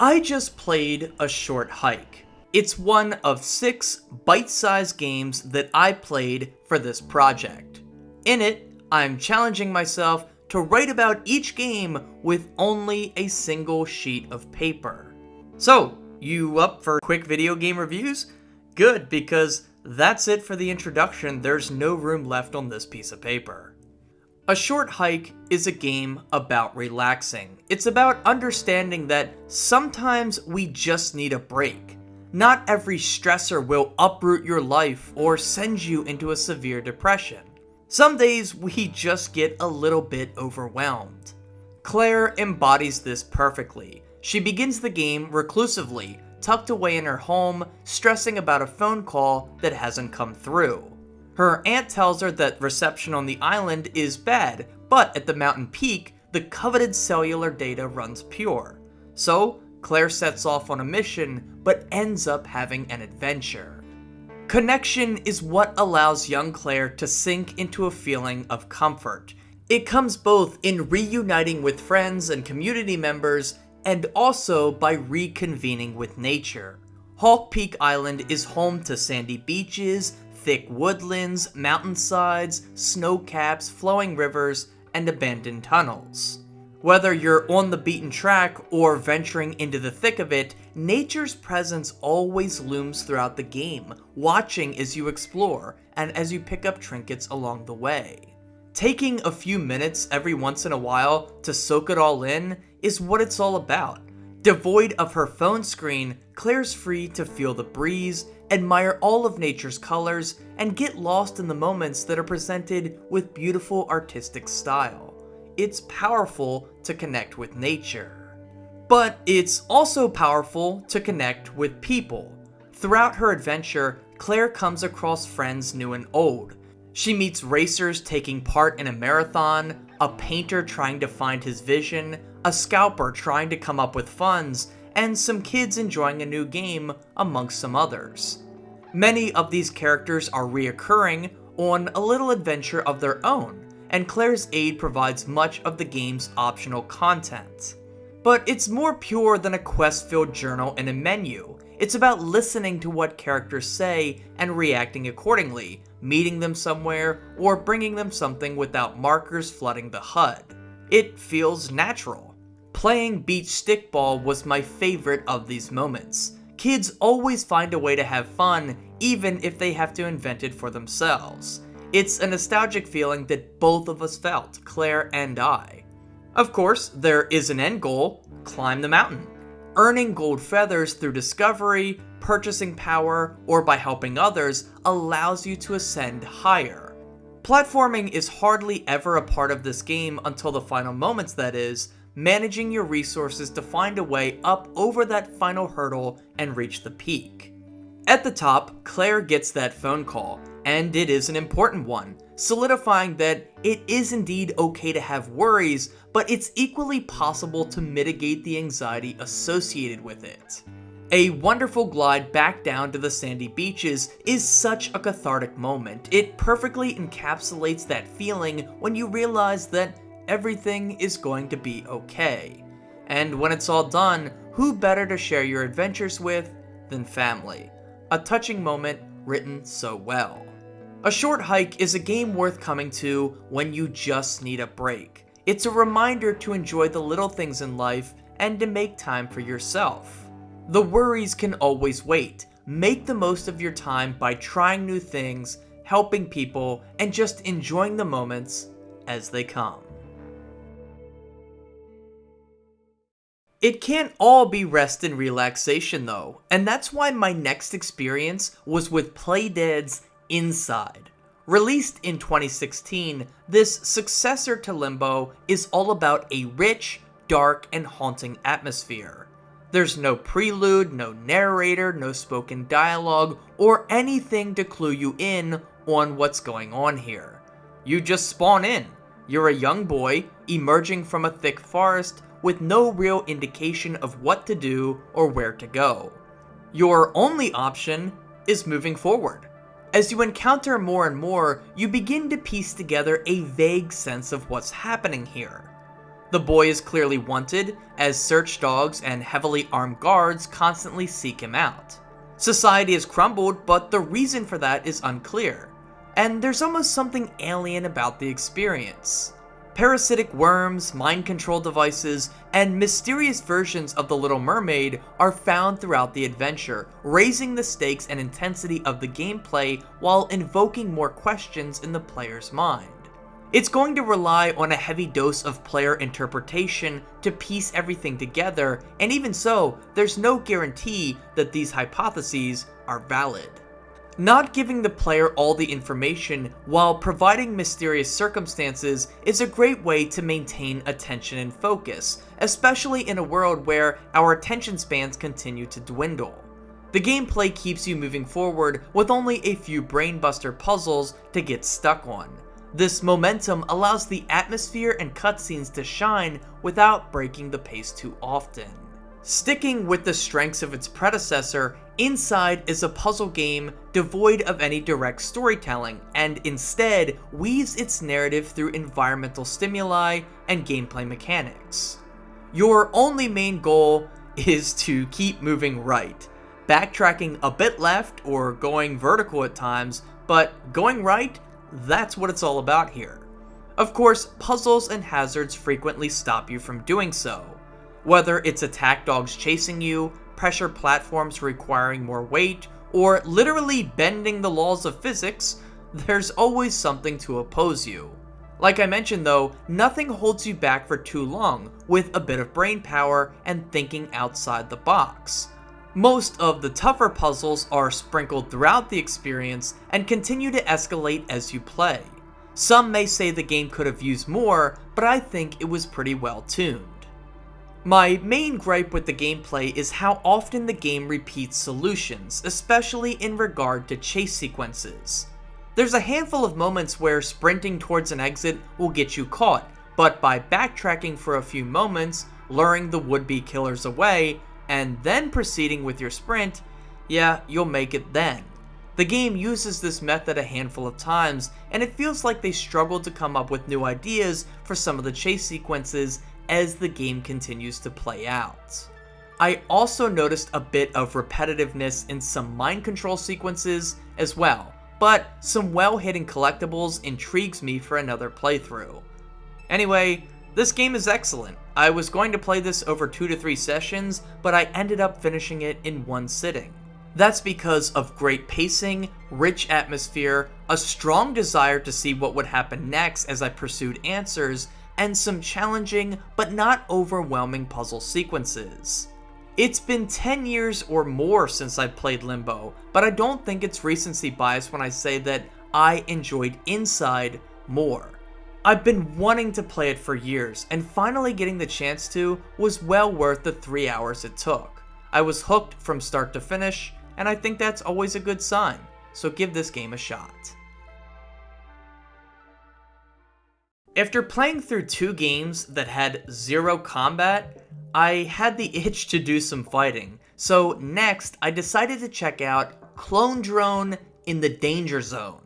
I just played A Short Hike. It's one of 6 bite-sized games that I played for this project. In it, I'm challenging myself to write about each game with only a single sheet of paper. So, you up for quick video game reviews? Good, because that's it for the introduction. There's no room left on this piece of paper. A Short Hike is a game about relaxing. It's about understanding that sometimes we just need a break. Not every stressor will uproot your life or send you into a severe depression. Some days we just get a little bit overwhelmed. Claire embodies this perfectly. She begins the game reclusively, tucked away in her home, stressing about a phone call that hasn't come through. Her aunt tells her that reception on the island is bad, but at the mountain peak, the coveted cellular data runs pure. So, Claire sets off on a mission, but ends up having an adventure. Connection is what allows young Claire to sink into a feeling of comfort. It comes both in reuniting with friends and community members, and also by reconvening with nature. Hawk Peak Island is home to sandy beaches, thick woodlands, mountainsides, snow caps, flowing rivers, and abandoned tunnels. Whether you're on the beaten track or venturing into the thick of it, nature's presence always looms throughout the game, watching as you explore and as you pick up trinkets along the way. Taking a few minutes every once in a while to soak it all in is what it's all about. Devoid of her phone screen, Claire's free to feel the breeze, admire all of nature's colors, and get lost in the moments that are presented with beautiful artistic style. It's powerful to connect with nature. But it's also powerful to connect with people. Throughout her adventure, Claire comes across friends new and old. She meets racers taking part in a marathon, a painter trying to find his vision, a scalper trying to come up with funds, and some kids enjoying a new game, amongst some others. Many of these characters are reoccurring on a little adventure of their own, and Claire's aid provides much of the game's optional content. But it's more pure than a quest-filled journal and a menu. It's about listening to what characters say and reacting accordingly, meeting them somewhere, or bringing them something without markers flooding the HUD. It feels natural. Playing beach stickball was my favorite of these moments. Kids always find a way to have fun, even if they have to invent it for themselves. It's a nostalgic feeling that both of us felt, Claire and I. Of course, there is an end goal: climb the mountain. Earning gold feathers through discovery, purchasing power, or by helping others allows you to ascend higher. Platforming is hardly ever a part of this game until the final moments, that is, managing your resources to find a way up over that final hurdle and reach the peak. At the top, Claire gets that phone call, and it is an important one, solidifying that it is indeed okay to have worries, but it's equally possible to mitigate the anxiety associated with it. A wonderful glide back down to the sandy beaches is such a cathartic moment. It perfectly encapsulates that feeling when you realize that everything is going to be okay. And when it's all done, who better to share your adventures with than family? A touching moment written so well. A Short Hike is a game worth coming to when you just need a break. It's a reminder to enjoy the little things in life and to make time for yourself. The worries can always wait. Make the most of your time by trying new things, helping people, and just enjoying the moments as they come. It can't all be rest and relaxation though, and that's why my next experience was with Playdead's Inside. Released in 2016, this successor to Limbo is all about a rich, dark, and haunting atmosphere. There's no prelude, no narrator, no spoken dialogue, or anything to clue you in on what's going on here. You just spawn in. You're a young boy emerging from a thick forest with no real indication of what to do or where to go. Your only option is moving forward. As you encounter more and more, you begin to piece together a vague sense of what's happening here. The boy is clearly wanted, as search dogs and heavily armed guards constantly seek him out. Society has crumbled, but the reason for that is unclear, and there's almost something alien about the experience. Parasitic worms, mind control devices, and mysterious versions of the Little Mermaid are found throughout the adventure, raising the stakes and intensity of the gameplay while invoking more questions in the player's mind. It's going to rely on a heavy dose of player interpretation to piece everything together, and even so, there's no guarantee that these hypotheses are valid. Not giving the player all the information while providing mysterious circumstances is a great way to maintain attention and focus, especially in a world where our attention spans continue to dwindle. The gameplay keeps you moving forward with only a few brainbuster puzzles to get stuck on. This momentum allows the atmosphere and cutscenes to shine without breaking the pace too often. Sticking with the strengths of its predecessor, Inside is a puzzle game devoid of any direct storytelling, and instead weaves its narrative through environmental stimuli and gameplay mechanics. Your only main goal is to keep moving right, backtracking a bit left or going vertical at times, but going right, that's what it's all about here. Of course, puzzles and hazards frequently stop you from doing so. Whether it's attack dogs chasing you, pressure platforms requiring more weight, or literally bending the laws of physics, there's always something to oppose you. Like I mentioned though, nothing holds you back for too long with a bit of brain power and thinking outside the box. Most of the tougher puzzles are sprinkled throughout the experience and continue to escalate as you play. Some may say the game could have used more, but I think it was pretty well tuned. My main gripe with the gameplay is how often the game repeats solutions, especially in regard to chase sequences. There's a handful of moments where sprinting towards an exit will get you caught, but by backtracking for a few moments, luring the would-be killers away, and then proceeding with your sprint, yeah, you'll make it then. The game uses this method a handful of times, and it feels like they struggled to come up with new ideas for some of the chase sequences as the game continues to play out. I also noticed a bit of repetitiveness in some mind control sequences as well, but some well-hidden collectibles intrigues me for another playthrough. Anyway, this game is excellent. I was going to play this over 2 to 3 sessions, but I ended up finishing it in one sitting. That's because of great pacing, rich atmosphere, a strong desire to see what would happen next as I pursued answers, and some challenging but not overwhelming puzzle sequences. It's been 10 years or more since I played Limbo, but I don't think it's recency bias when I say that I enjoyed Inside more. I've been wanting to play it for years, and finally getting the chance to was well worth the 3 hours it took. I was hooked from start to finish, and I think that's always a good sign, so give this game a shot. After playing through 2 games that had 0 combat, I had the itch to do some fighting, so next I decided to check out Clone Drone in the Danger Zone.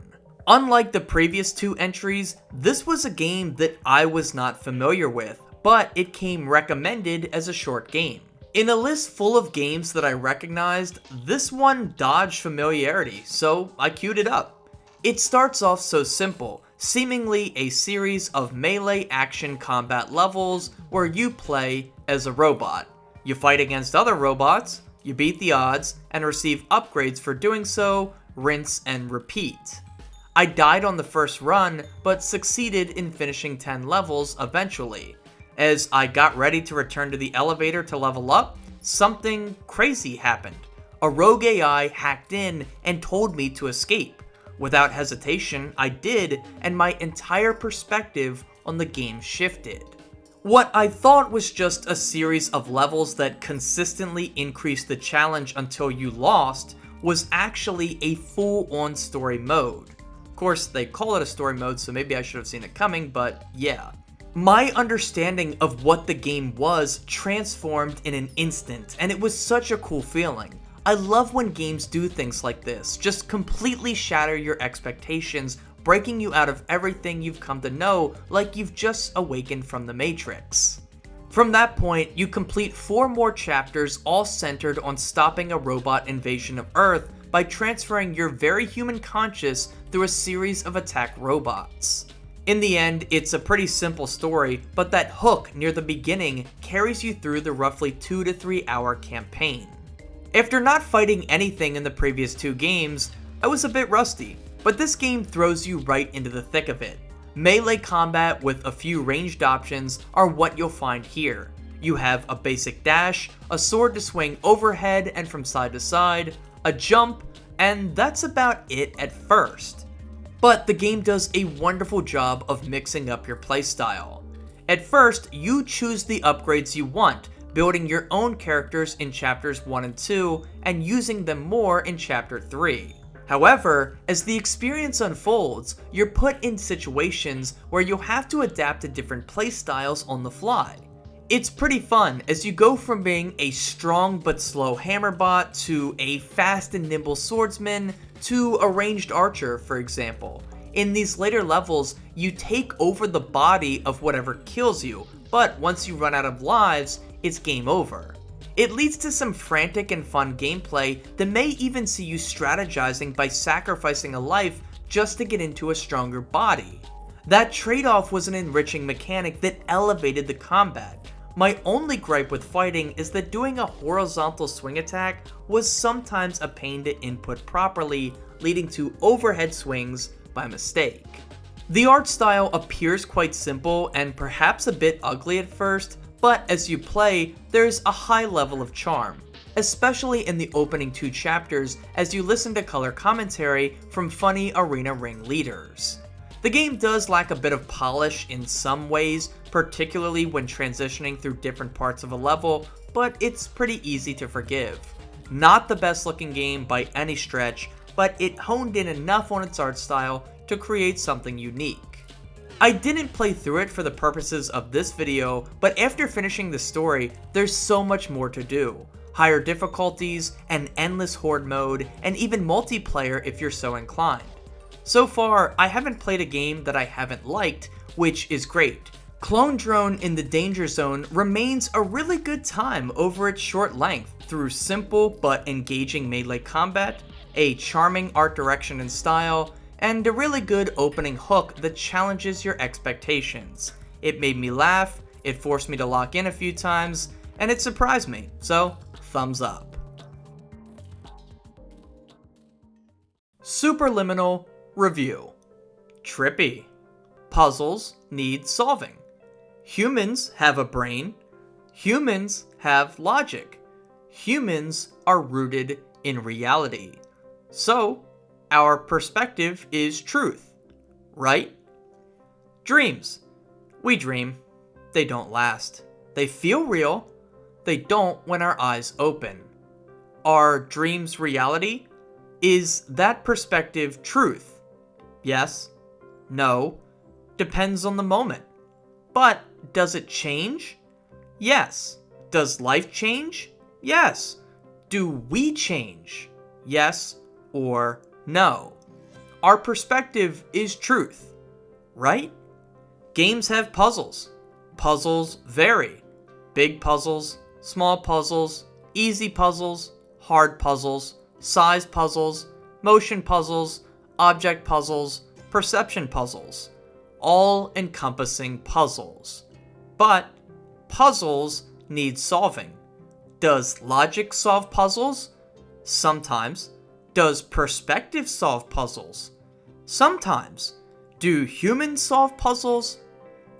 Unlike the previous 2 entries, this was a game that I was not familiar with, but it came recommended as a short game. In a list full of games that I recognized, this one dodged familiarity, so I queued it up. It starts off so simple, seemingly a series of melee action combat levels where you play as a robot. You fight against other robots, you beat the odds, and receive upgrades for doing so, rinse and repeat. I died on the first run, but succeeded in finishing 10 levels eventually. As I got ready to return to the elevator to level up, something crazy happened. A rogue AI hacked in and told me to escape. Without hesitation, I did, and my entire perspective on the game shifted. What I thought was just a series of levels that consistently increased the challenge until you lost was actually a full-on story mode. Of course, they call it a story mode, so maybe I should have seen it coming, but yeah. My understanding of what the game was transformed in an instant, and it was such a cool feeling. I love when games do things like this, just completely shatter your expectations breaking you out of everything you've come to know like you've just awakened from the Matrix. From that point, you complete 4 more chapters all centered on stopping a robot invasion of Earth by transferring your very human conscious through a series of attack robots. In the end, it's a pretty simple story, but that hook near the beginning carries you through the roughly 2 to 3 hour campaign. After not fighting anything in the previous 2 games, I was a bit rusty, but this game throws you right into the thick of it. Melee combat with a few ranged options are what you'll find here. You have a basic dash, a sword to swing overhead and from side to side, a jump, and that's about it at first. But the game does a wonderful job of mixing up your playstyle. At first, you choose the upgrades you want, building your own characters in chapters 1 and 2, and using them more in chapter 3. However, as the experience unfolds, you're put in situations where you'll have to adapt to different playstyles on the fly. It's pretty fun as you go from being a strong but slow hammerbot to a fast and nimble swordsman to a ranged archer, for example. In these later levels, you take over the body of whatever kills you, but once you run out of lives, it's game over. It leads to some frantic and fun gameplay that may even see you strategizing by sacrificing a life just to get into a stronger body. That trade-off was an enriching mechanic that elevated the combat. My only gripe with fighting is that doing a horizontal swing attack was sometimes a pain to input properly, leading to overhead swings by mistake. The art style appears quite simple and perhaps a bit ugly at first, but as you play, there's a high level of charm, especially in the opening 2 chapters as you listen to color commentary from funny arena ring leaders. The game does lack a bit of polish in some ways, particularly when transitioning through different parts of a level, but it's pretty easy to forgive. Not the best looking game by any stretch, but it honed in enough on its art style to create something unique. I didn't play through it for the purposes of this video, but after finishing the story, there's so much more to do. Higher difficulties, an endless horde mode, and even multiplayer if you're so inclined. So far, I haven't played a game that I haven't liked, which is great. Clone Drone in the Danger Zone remains a really good time over its short length through simple but engaging melee combat, a charming art direction and style, and a really good opening hook that challenges your expectations. It made me laugh, it forced me to lock in a few times, and it surprised me, so thumbs up. Superliminal review. Trippy. Puzzles need solving. Humans have a brain. Humans have logic. Humans are rooted in reality. So, our perspective is truth, right? Dreams. We dream. They don't last. They feel real. They don't when our eyes open. Are dreams reality? Is that perspective truth? Yes. No. Depends on the moment. But does it change? Yes. Does life change? Yes. Do we change? Yes or no. Our perspective is truth, right? Games have puzzles. Puzzles vary. Big puzzles, small puzzles, easy puzzles, hard puzzles, size puzzles, motion puzzles, object puzzles, perception puzzles. All encompassing puzzles. But puzzles need solving. Does logic solve puzzles? Sometimes. Does perspective solve puzzles? Sometimes. Do humans solve puzzles?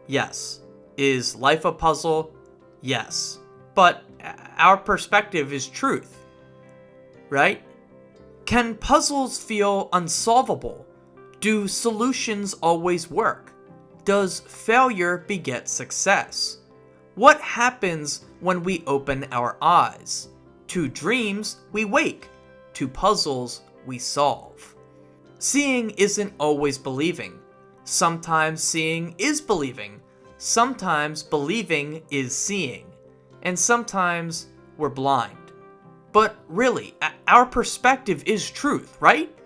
Yes. Is life a puzzle? Yes. But our perspective is truth, right? Can puzzles feel unsolvable? Do solutions always work? Does failure beget success? What happens when we open our eyes? To dreams, we wake. To puzzles, we solve. Seeing isn't always believing. Sometimes seeing is believing. Sometimes believing is seeing. And sometimes we're blind. But really, our perspective is truth, right?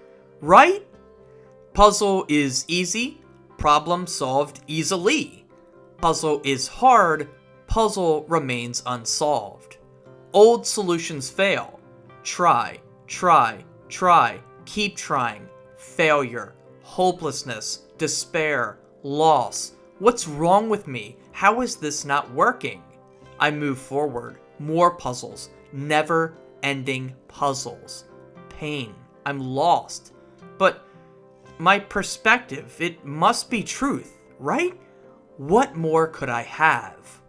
Right? Puzzle is easy, problem solved easily. Puzzle is hard, puzzle remains unsolved. Old solutions fail. Try, try, try, keep trying. Failure, hopelessness, despair, loss. What's wrong with me? How is this not working? I move forward. More puzzles. Never-ending puzzles. Pain. I'm lost. But my perspective, it must be truth, right? What more could I have?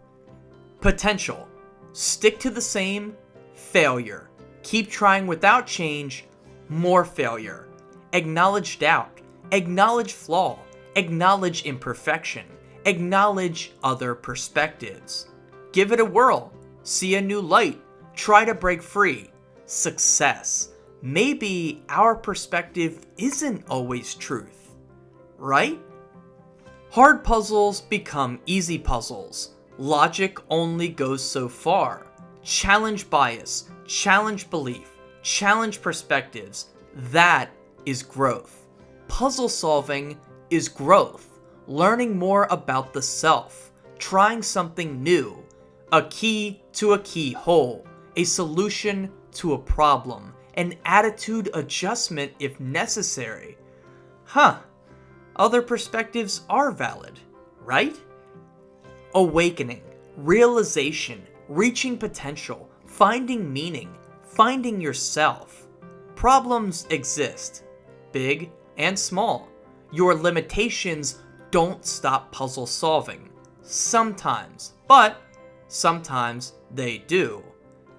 Potential. Stick to the same. Failure. Keep trying without change. More failure. Acknowledge doubt. Acknowledge flaw. Acknowledge imperfection. Acknowledge other perspectives. Give it a whirl. See a new light. Try to break free. Success. Maybe our perspective isn't always truth, right? Hard puzzles become easy puzzles. Logic only goes so far. Challenge bias. Challenge belief. Challenge perspectives. That is growth. Puzzle solving is growth. Learning more about the self. Trying something new. A key to a keyhole. A solution to a problem. An attitude adjustment if necessary. Other perspectives are valid, right? Awakening, realization, reaching potential, finding meaning, finding yourself. Problems exist, big and small. Your limitations don't stop puzzle solving. Sometimes, but sometimes they do.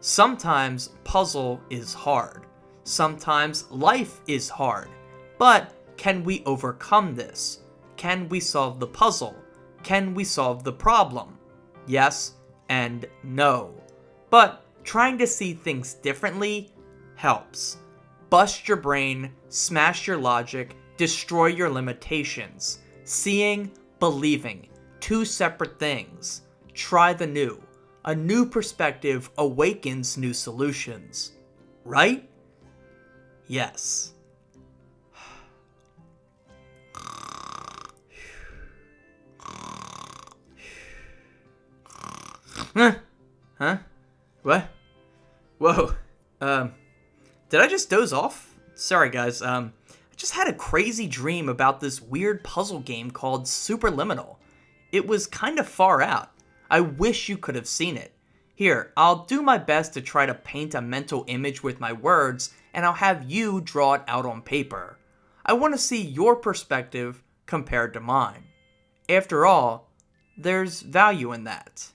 Sometimes puzzle is hard. Sometimes life is hard. But can we overcome this? Can we solve the puzzle? Can we solve the problem? Yes and no. But trying to see things differently helps. Bust your brain, smash your logic, destroy your limitations. Seeing, believing, two separate things. Try the new. A new perspective awakens new solutions. Right? Yes. Huh? What? Whoa. Did I just doze off? Sorry guys, I just had a crazy dream about this weird puzzle game called Superliminal. It was kind of far out. I wish you could have seen it. Here, I'll do my best to try to paint a mental image with my words, and I'll have you draw it out on paper. I want to see your perspective compared to mine. After all, there's value in that.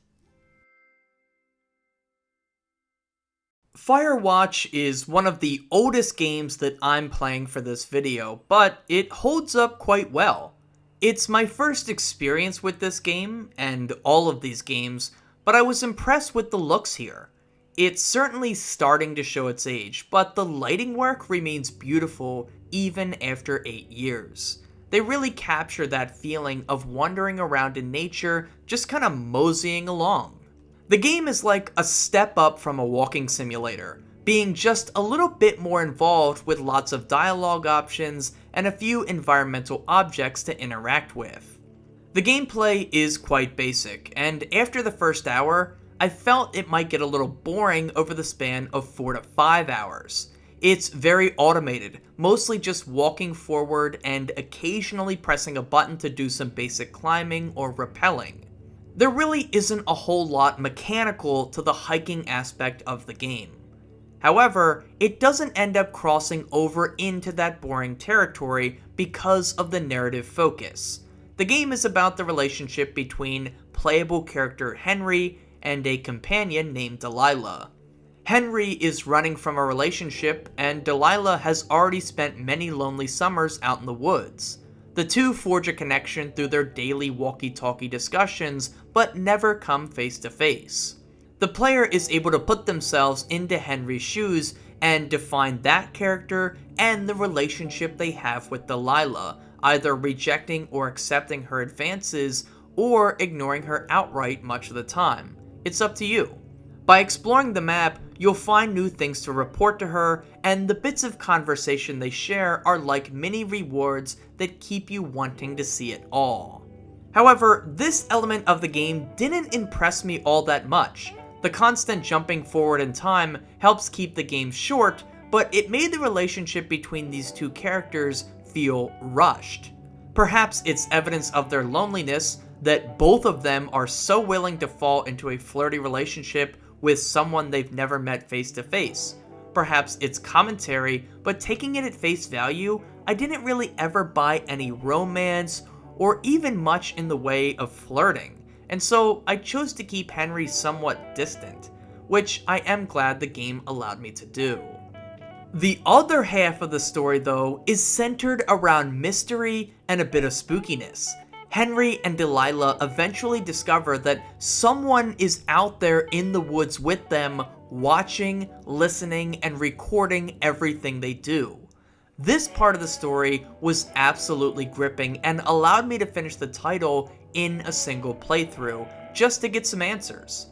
Firewatch is one of the oldest games that I'm playing for this video, but it holds up quite well. It's my first experience with this game, and all of these games, but I was impressed with the looks here. It's certainly starting to show its age, but the lighting work remains beautiful even after 8 years. They really capture that feeling of wandering around in nature, just kind of moseying along. The game is like a step up from a walking simulator, being just a little bit more involved with lots of dialogue options and a few environmental objects to interact with. The gameplay is quite basic, and after the first hour, I felt it might get a little boring over the span of 4 to 5 hours. It's very automated, mostly just walking forward and occasionally pressing a button to do some basic climbing or rappelling. There really isn't a whole lot mechanical to the hiking aspect of the game. However, it doesn't end up crossing over into that boring territory because of the narrative focus. The game is about the relationship between playable character Henry and a companion named Delilah. Henry is running from a relationship, and Delilah has already spent many lonely summers out in the woods. The two forge a connection through their daily walkie-talkie discussions, but never come face to face. The player is able to put themselves into Henry's shoes and define that character and the relationship they have with Delilah, either rejecting or accepting her advances, or ignoring her outright much of the time. It's up to you. By exploring the map, you'll find new things to report to her, and the bits of conversation they share are like mini rewards that keep you wanting to see it all. However, this element of the game didn't impress me all that much. The constant jumping forward in time helps keep the game short, but it made the relationship between these two characters feel rushed. Perhaps it's evidence of their loneliness that both of them are so willing to fall into a flirty relationship with someone they've never met face to face. Perhaps it's commentary, but taking it at face value, I didn't really ever buy any romance or even much in the way of flirting, and so I chose to keep Henry somewhat distant, which I am glad the game allowed me to do. The other half of the story, though, is centered around mystery and a bit of spookiness. Henry and Delilah eventually discover that someone is out there in the woods with them, watching, listening, and recording everything they do. This part of the story was absolutely gripping and allowed me to finish the title in a single playthrough, just to get some answers.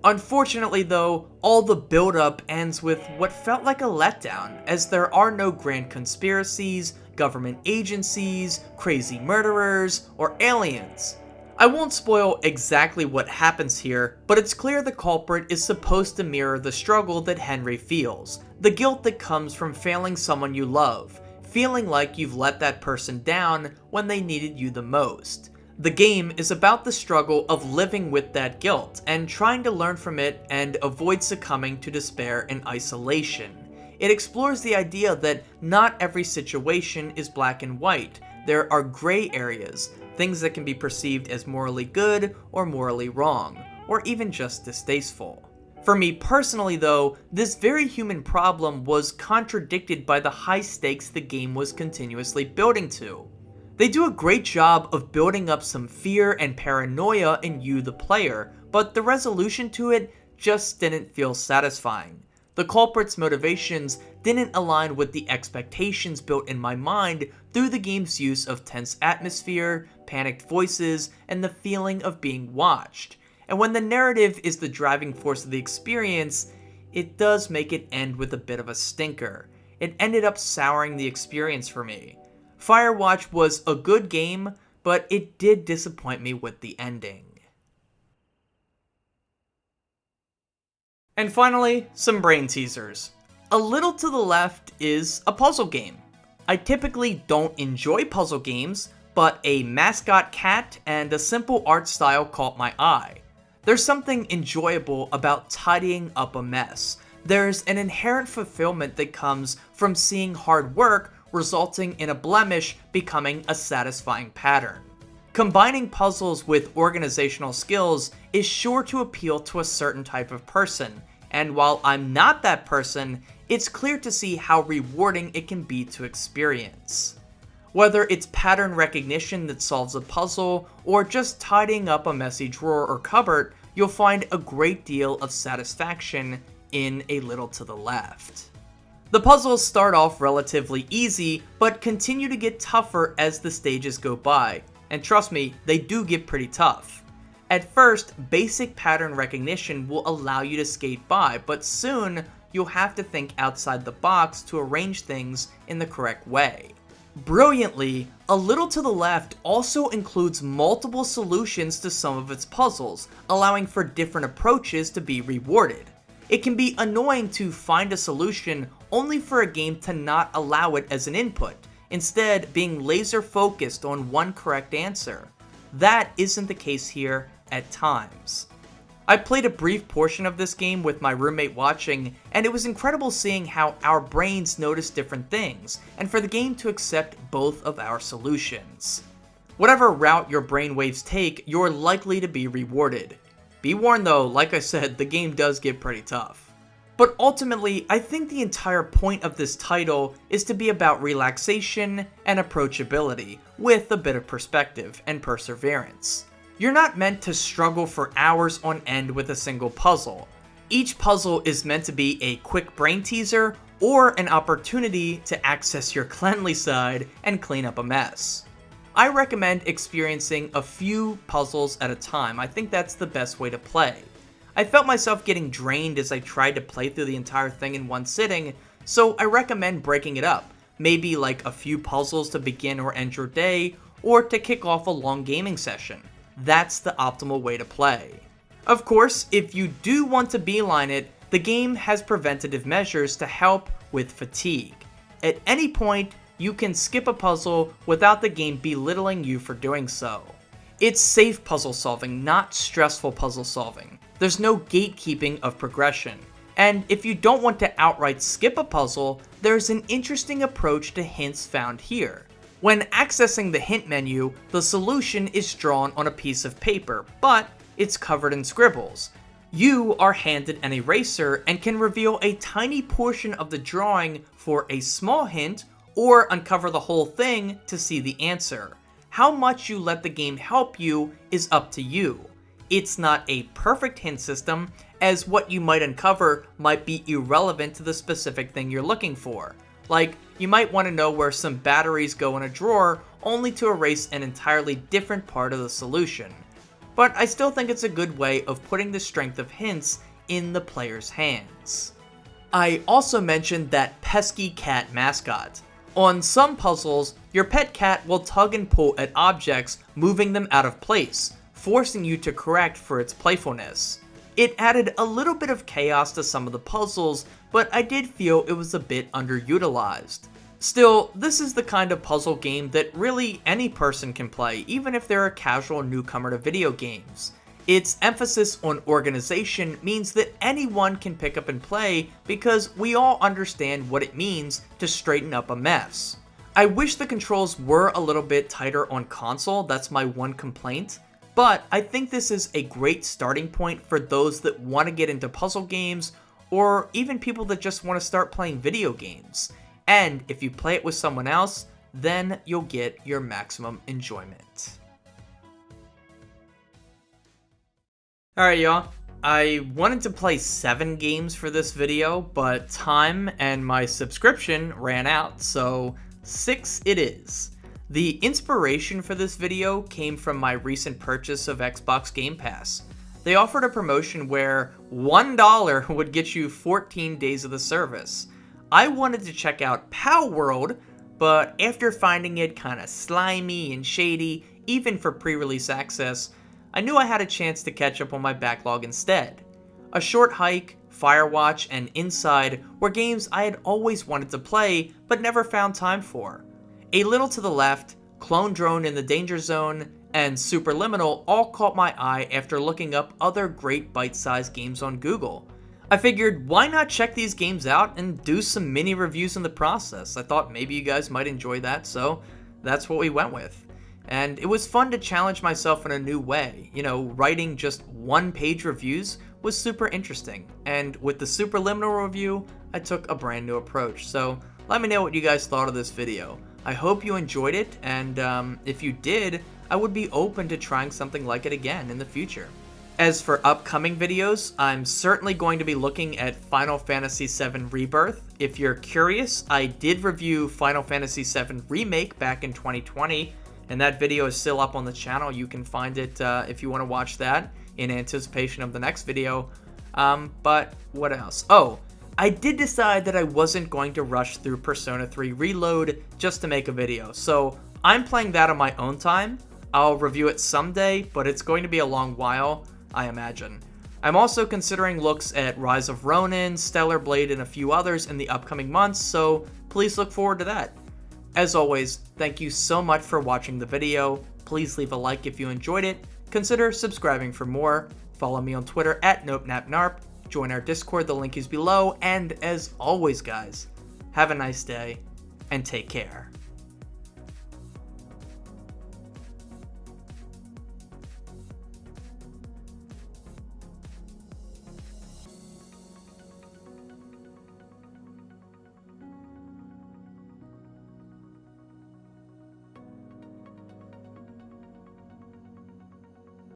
Unfortunately though, all the build-up ends with what felt like a letdown, as there are no grand conspiracies, government agencies, crazy murderers, or aliens. I won't spoil exactly what happens here, but it's clear the culprit is supposed to mirror the struggle that Henry feels, the guilt that comes from failing someone you love, feeling like you've let that person down when they needed you the most. The game is about the struggle of living with that guilt and trying to learn from it and avoid succumbing to despair and isolation. It explores the idea that not every situation is black and white. There are gray areas, things that can be perceived as morally good or morally wrong, or even just distasteful. For me personally though, this very human problem was contradicted by the high stakes the game was continuously building to. They do a great job of building up some fear and paranoia in you, the player, but the resolution to it just didn't feel satisfying. The culprit's motivations didn't align with the expectations built in my mind through the game's use of tense atmosphere, panicked voices, and the feeling of being watched. And when the narrative is the driving force of the experience, it does make it end with a bit of a stinker. It ended up souring the experience for me. Firewatch was a good game, but it did disappoint me with the ending. And finally, some brain teasers. A little to the left is a puzzle game. I typically don't enjoy puzzle games, but a mascot cat and a simple art style caught my eye. There's something enjoyable about tidying up a mess. There's an inherent fulfillment that comes from seeing hard work resulting in a blemish becoming a satisfying pattern. Combining puzzles with organizational skills is sure to appeal to a certain type of person, and while I'm not that person, it's clear to see how rewarding it can be to experience. Whether it's pattern recognition that solves a puzzle, or just tidying up a messy drawer or cupboard, you'll find a great deal of satisfaction in a little to the left. The puzzles start off relatively easy, but continue to get tougher as the stages go by, and trust me, they do get pretty tough. At first, basic pattern recognition will allow you to skate by, but soon, you'll have to think outside the box to arrange things in the correct way. Brilliantly, A Little to the Left also includes multiple solutions to some of its puzzles, allowing for different approaches to be rewarded. It can be annoying to find a solution only for a game to not allow it as an input, instead being laser focused on one correct answer. That isn't the case here at times. I played a brief portion of this game with my roommate watching, and it was incredible seeing how our brains notice different things, and for the game to accept both of our solutions. Whatever route your brainwaves take, you're likely to be rewarded. Be warned though, like I said, the game does get pretty tough. But ultimately, I think the entire point of this title is to be about relaxation and approachability, with a bit of perspective and perseverance. You're not meant to struggle for hours on end with a single puzzle. Each puzzle is meant to be a quick brain teaser or an opportunity to access your cleanly side and clean up a mess. I recommend experiencing a few puzzles at a time. I think that's the best way to play. I felt myself getting drained as I tried to play through the entire thing in one sitting, so I recommend breaking it up, maybe like a few puzzles to begin or end your day, or to kick off a long gaming session. That's the optimal way to play. Of course, if you do want to beeline it, the game has preventative measures to help with fatigue. At any point, you can skip a puzzle without the game belittling you for doing so. It's safe puzzle solving, not stressful puzzle solving. There's no gatekeeping of progression. And if you don't want to outright skip a puzzle, there's an interesting approach to hints found here. When accessing the hint menu, the solution is drawn on a piece of paper, but it's covered in scribbles. You are handed an eraser and can reveal a tiny portion of the drawing for a small hint, or uncover the whole thing to see the answer. How much you let the game help you is up to you. It's not a perfect hint system, as what you might uncover might be irrelevant to the specific thing you're looking for. Like, you might want to know where some batteries go in a drawer, only to erase an entirely different part of the solution. But I still think it's a good way of putting the strength of hints in the player's hands. I also mentioned that pesky cat mascot. On some puzzles, your pet cat will tug and pull at objects, moving them out of place, forcing you to correct for its playfulness. It added a little bit of chaos to some of the puzzles, but I did feel it was a bit underutilized. Still, this is the kind of puzzle game that really any person can play, even if they're a casual newcomer to video games. Its emphasis on organization means that anyone can pick up and play because we all understand what it means to straighten up a mess. I wish the controls were a little bit tighter on console, that's my one complaint, but I think this is a great starting point for those that want to get into puzzle games, or even people that just want to start playing video games. And if you play it with someone else, then you'll get your maximum enjoyment. Alright y'all, I wanted to play 7 games for this video, but time and my subscription ran out, so 6 it is. The inspiration for this video came from my recent purchase of Xbox Game Pass. They offered a promotion where $1 would get you 14 days of the service. I wanted to check out Pow World, but after finding it kinda slimy and shady, even for pre-release access, I knew I had a chance to catch up on my backlog instead. A Short Hike, Firewatch, and Inside were games I had always wanted to play, but never found time for. A Little to the Left, Clone Drone in the Danger Zone, and Superliminal all caught my eye after looking up other great bite-sized games on Google. I figured, why not check these games out and do some mini reviews in the process? I thought maybe you guys might enjoy that, so that's what we went with. And it was fun to challenge myself in a new way. You know, writing just one-page reviews was super interesting. And with the Superliminal review, I took a brand new approach. So let me know what you guys thought of this video. I hope you enjoyed it, and if you did, I would be open to trying something like it again in the future. As for upcoming videos, I'm certainly going to be looking at Final Fantasy VII Rebirth. If you're curious, I did review Final Fantasy VII Remake back in 2020, and that video is still up on the channel. You can find it if you want to watch that in anticipation of the next video. But what else? Oh, I did decide that I wasn't going to rush through Persona 3 Reload just to make a video, so I'm playing that on my own time. I'll review it someday, but it's going to be a long while, I imagine. I'm also considering looks at Rise of Ronin, Stellar Blade, and a few others in the upcoming months, so please look forward to that. As always, thank you so much for watching the video. Please leave a like if you enjoyed it. Consider subscribing for more. Follow me on Twitter at NopNapNarp. Join our Discord, the link is below. And as always, guys, have a nice day and take care.